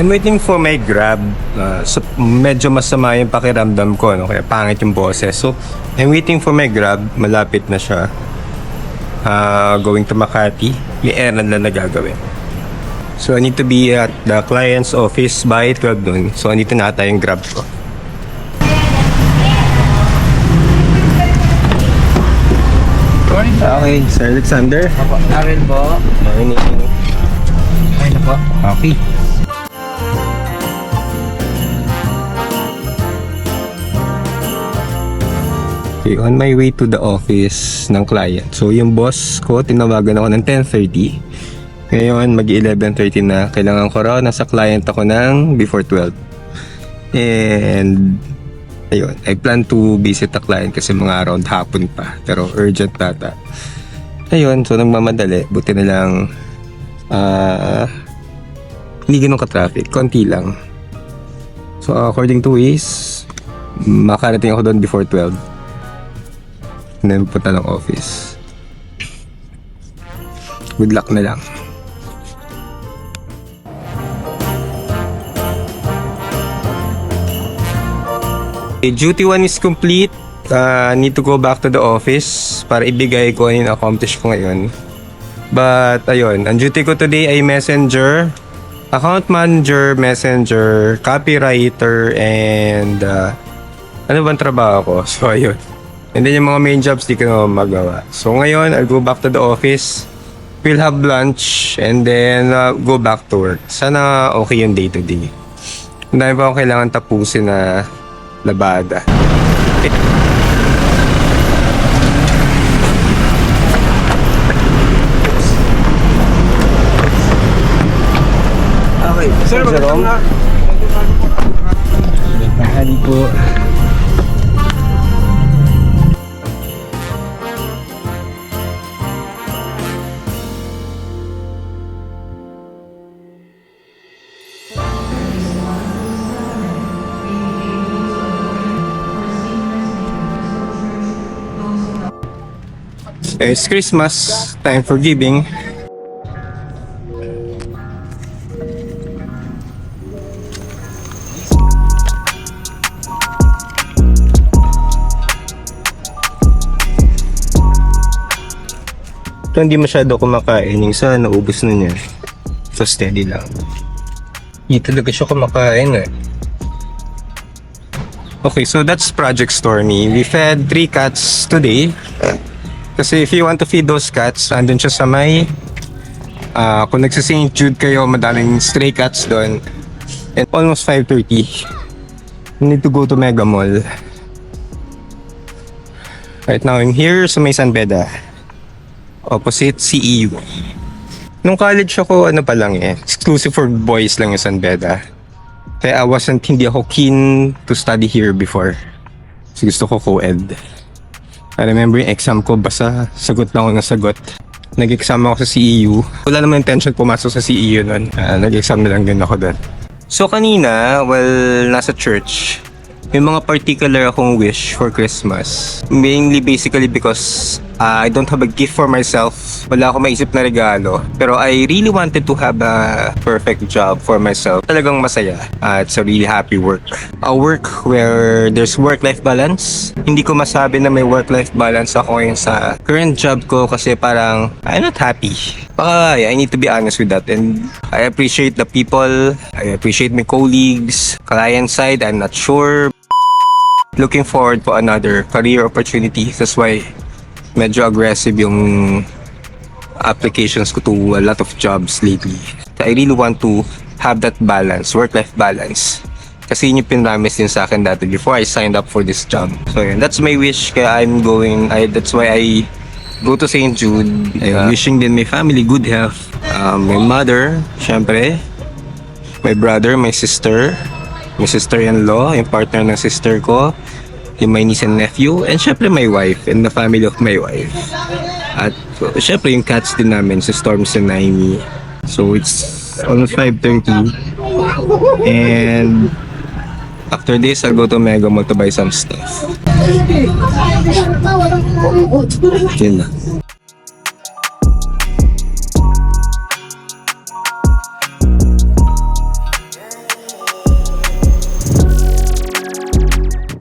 I'm waiting for my Grab. So medyo masama yung pakiramdam ko, no? Kaya pangit yung boses. So, I'm waiting for my Grab. Malapit na siya. Going to Makati. May errand na nagagawin. So, I need to be at the client's office by 12 noon. So, andito na ata yung Grab ko. Okay, Sir Alexander. Apo, Aaron po. Morning. Ay na po. Okay. Okay, on my way to the office ng client. So, yung boss ko, tinawagan ako ng 10:30. Ngayon, mag-11:30 na. Kailangan ko raw, nasa client ako ng before 12. And, ayun, I plan to visit the client kasi mga around hapon pa. Pero urgent data. Ayun, so nagmamadali. Buti na lang, hindi ganun ka-traffic. Konti lang. So, according to Waze, makarating ako doon before 12. And then, punta ng office. Good luck na lang. Okay, duty 1 is complete. Need to go back to the office para ibigay ko ano yung accomplish ko ngayon. But, ayun. Ang duty ko today ay messenger, account manager, messenger, copywriter, and ano bang trabaho ko? So, ayun. And then yung mga main jobs di ko na magawa. So ngayon, I'll go back to the office. We'll have lunch and then go back to work. Sana okay yung day to day. Ang dami pa akong kailangan tapusin na labada. Okay. Sir, Jerome. Mahali po. It's Christmas, time for giving. Ito hindi masyado kumakain, yung isa naubos na niya. So steady lang. Hindi talaga siya kumakain eh. Okay, so that's Project Stormy. We fed 3 cats today. Kasi if you want to feed those cats, andun siya sa may kung nagsa-St. Jude kayo, madaling stray cats doon. And almost 5:30. We need to go to Mega Mall. Right now, I'm here sa may San Beda. Opposite CEU. Nung college ako, ano pa lang exclusive for boys lang yung San Beda. Kaya hindi ako keen to study here before. So gusto ko co-ed. I remember yung exam ko, basta sagot lang ako ng sagot. Nag-exam ako sa CEU. Wala naman intention pumasok sa CEU nun. Nag-exam na lang din ako doon. So kanina, nasa church, may mga particular akong wish for Christmas. Mainly basically because I don't have a gift for myself. Wala akong maisip na regalo. Pero I really wanted to have a perfect job for myself. Talagang masaya. It's a really happy work. A work where there's work-life balance. Hindi ko masabi na may work-life balance ako ngayon sa current job ko kasi parang I'm not happy. Baka I need to be honest with that. And I appreciate the people. I appreciate my colleagues. Client side, I'm not sure. Looking forward for another career opportunity. That's why medyo aggressive yung applications ko to a lot of jobs lately. I really want to have that balance, work-life balance. Kasi yun yung pinramis din sa akin dati before I signed up for this job. So yun, that's my wish. Kaya that's why I go to St. Jude. Wishing din my family good health. My mother, syempre. My brother, my sister-in-law, yung partner ng sister ko. Yung my niece and nephew, and syempre my wife and the family of my wife. At syempre yung cats din namin, si Storms and Naimi. So it's almost 5:30 and after this I'll go to Mega Mall to buy some stuff. Yun na.